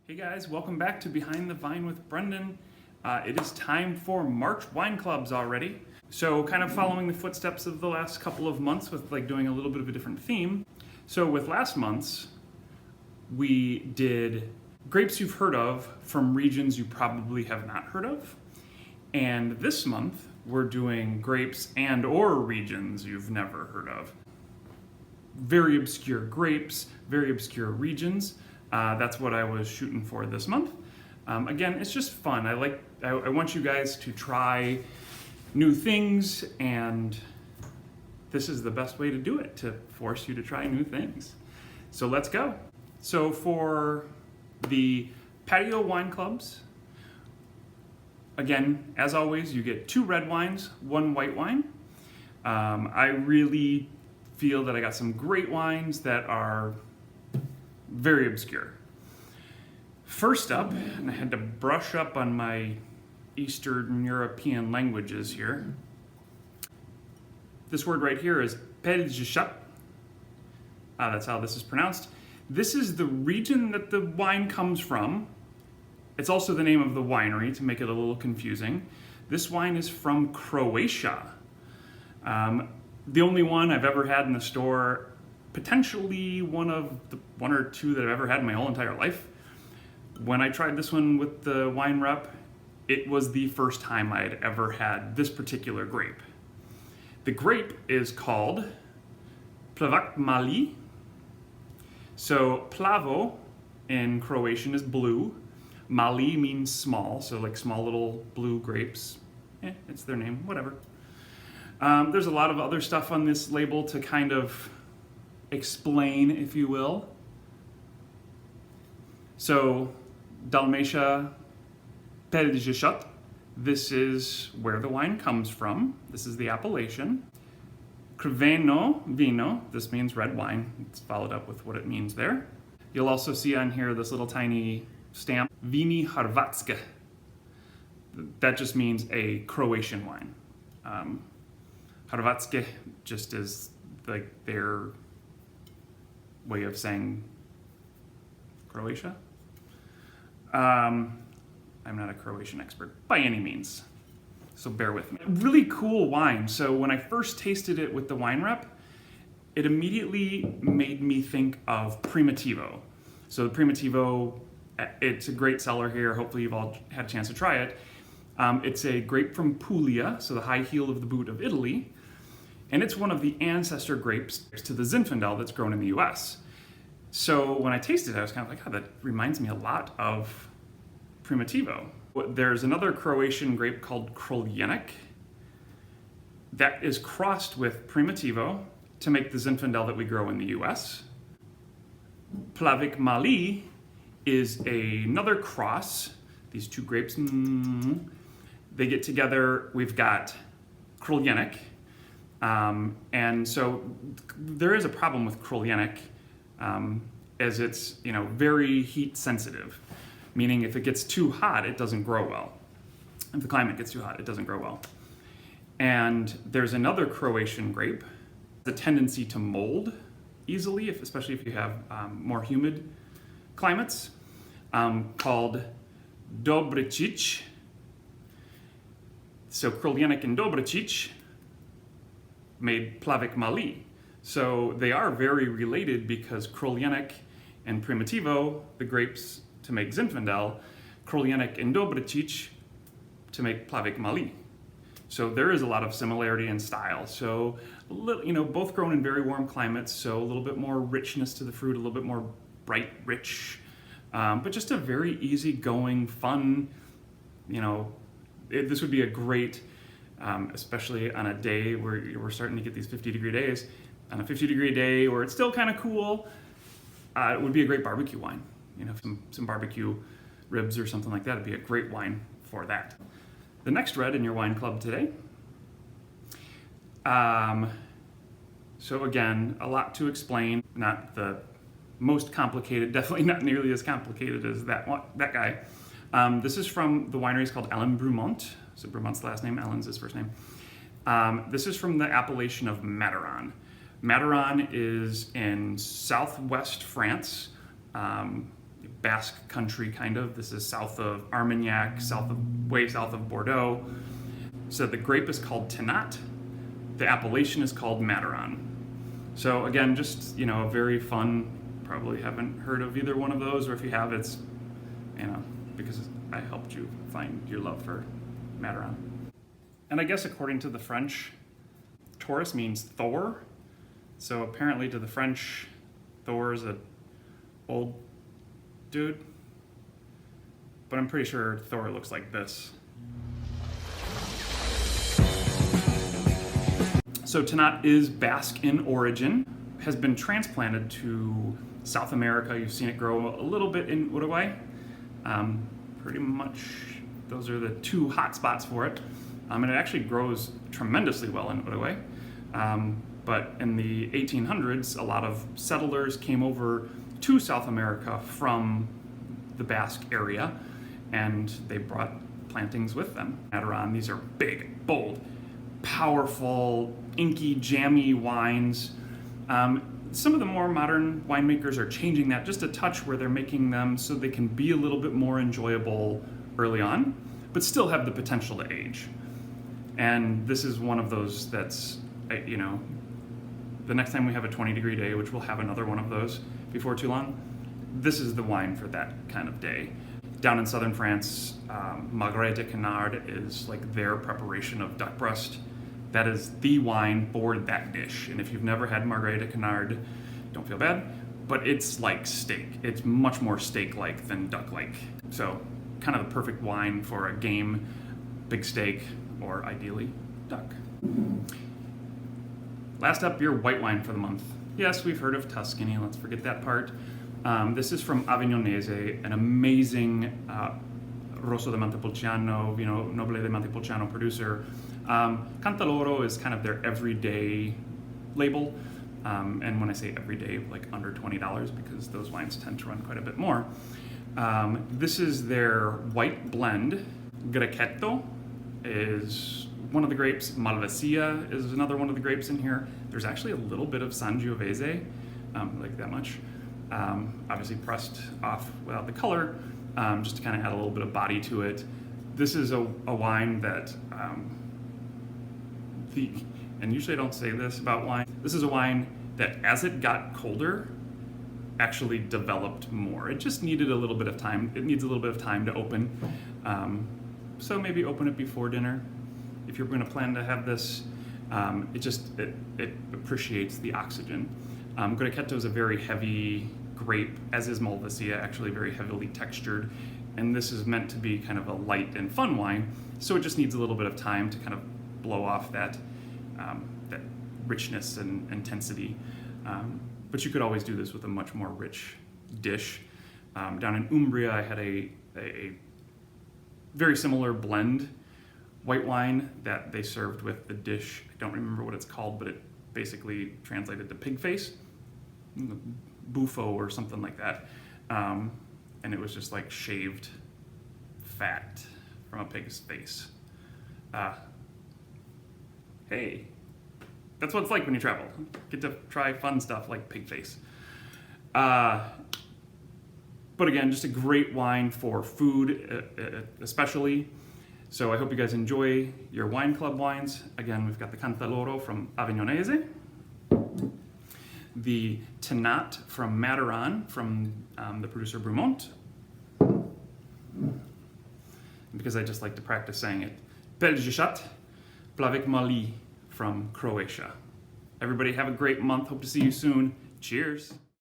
Hey guys, welcome back to Behind the Vine with Brendan. It is time for March wine clubs already. So kind of following the footsteps of the last couple of months with like doing a little bit of a different theme. So with last month's, we did grapes you've heard of from regions you probably have not heard of. And this month, we're doing grapes and or regions you've never heard of. Very obscure grapes, very obscure regions. That's what I was shooting for this month. Again, it's just fun. I want you guys to try new things, and this is the best way to do it, to force you to try new things. So let's go. So for the Patio wine clubs, again, as always, you get 2 red wines, 1 white wine. I really feel that I got some great wines that are very obscure. First up, and I had to brush up on my Eastern European languages here. This word right here is Patio. That's how this is pronounced. This is the region that the wine comes from. It's also the name of the winery, to make it a little confusing. This wine is from Croatia. The only one I've ever had in the store, potentially one or two that I've ever had in my whole entire life. When I tried this one with the wine rep, it was the first time I had ever had this particular grape. The grape is called Plavac Mali. So plavo in Croatian is blue. Mali means small, so like small little blue grapes. It's their name, whatever. There's a lot of other stuff on this label to kind of explain, if you will. So, Dalmatia Patio, this is where the wine comes from. This is the appellation. Crveno vino, this means red wine. It's followed up with what it means there. You'll also see on here this little tiny stamp, Vini Hrvatske. That just means a Croatian wine. Hrvatske just is like their way of saying Croatia. I'm not a Croatian expert by any means, so bear with me. Really cool wine. So when I first tasted it with the wine rep, it immediately made me think of Primitivo. So the Primitivo, it's a great seller here. Hopefully you've all had a chance to try it. It's a grape from Puglia, so the high heel of the boot of Italy. And it's one of the ancestor grapes to the Zinfandel that's grown in the US. So when I tasted it, I was kind of like, oh, that reminds me a lot of Primitivo. There's another Croatian grape called Kroljenik that is crossed with Primitivo to make the Zinfandel that we grow in the US. Plavac Mali is another cross. These 2 grapes, they get together. We've got Kroljenik. And so there is a problem with Kroljenik, as it's very heat sensitive, meaning if it gets too hot, it doesn't grow well. If the climate gets too hot, it doesn't grow well. And there's another Croatian grape, the tendency to mold easily, especially if you have more humid climates, called Dobricic. So Kroljenik and Dobricic made Plavac Mali. So they are very related because Kroljenik and Primitivo, the grapes to make Zinfandel, Kroljenik and Dobricic to make Plavac Mali. So there is a lot of similarity in style. So, both grown in very warm climates, so a little bit more richness to the fruit, a little bit more bright, rich, but just a very easygoing, fun, this would be a great, especially on a day where we're starting to get these 50-degree days. On a 50-degree day where it's still kind of cool, it would be a great barbecue wine. Some barbecue ribs or something like that would be a great wine for that. The next red in your wine club today. So again, a lot to explain. Not the most complicated, definitely not nearly as complicated as that guy. This is from the winery. It's called Alain Brumont. So Brumont's last name, Alain's his first name. This is from the appellation of Madiran. Madiran is in southwest France, Basque country, kind of. This is south of Armagnac, way south of Bordeaux. So the grape is called Tannat. The appellation is called Madiran. So again, just, a very fun, probably haven't heard of either one of those, or if you have, it's, because I helped you find your love for Madiran. And I guess according to the French, Taurus means Thor. So apparently to the French, Thor is an old dude. But I'm pretty sure Thor looks like this. So Tannat is Basque in origin, has been transplanted to South America. You've seen it grow a little bit in Uruguay. Pretty much those are the two hot spots for it. And it actually grows tremendously well in Uruguay. But in the 1800s, a lot of settlers came over to South America from the Basque area, and they brought plantings with them. Madiran, these are big, bold, powerful, inky, jammy wines. Some of the more modern winemakers are changing that just a touch, where they're making them so they can be a little bit more enjoyable early on, but still have the potential to age. And this is one of those that's, the next time we have a 20-degree day, which we'll have another one of those before too long, this is the wine for that kind of day. Down in southern France, Magret de Canard is like their preparation of duck breast. That is the wine for that dish. And if you've never had Magret de Canard, don't feel bad, but it's like steak. It's much more steak-like than duck-like. So kind of the perfect wine for a game, big steak, or ideally duck. Last up, your white wine for the month. Yes, we've heard of Tuscany, let's forget that part. This is from Avignonesi, an amazing Rosso di Montepulciano, Nobile di Montepulciano producer. Cantaloro is kind of their everyday label. And when I say everyday, like under $20, because those wines tend to run quite a bit more. This is their white blend. Grechetto is one of the grapes. Malvasia is another one of the grapes in here. There's actually a little bit of Sangiovese, like that much. Obviously pressed off without the color, just to kind of add a little bit of body to it. This is a wine that, and usually I don't say this about wine, this is a wine that as it got colder, actually developed more. It just needed a little bit of time. It needs a little bit of time to open. So maybe open it before dinner. If you're going to plan to have this, it appreciates the oxygen. Grechetto is a very heavy grape, as is Malvasia, actually very heavily textured. And this is meant to be kind of a light and fun wine. So it just needs a little bit of time to kind of blow off that richness and intensity. But you could always do this with a much more rich dish. Down in Umbria, I had a very similar blend white wine that they served with the dish. I don't remember what it's called, but it basically translated to pig face, buffo or something like that. And it was just like shaved fat from a pig's face. Hey, that's what it's like when you travel. Get to try fun stuff like pig face. But again, just a great wine for food, especially. So I hope you guys enjoy your wine club wines. Again, we've got the Cantaloro from Avignonesi, the Tannat from Madiran from the producer Brumont. Because I just like to practice saying it, Plavac Mali from Croatia. Everybody have a great month. Hope to see you soon. Cheers.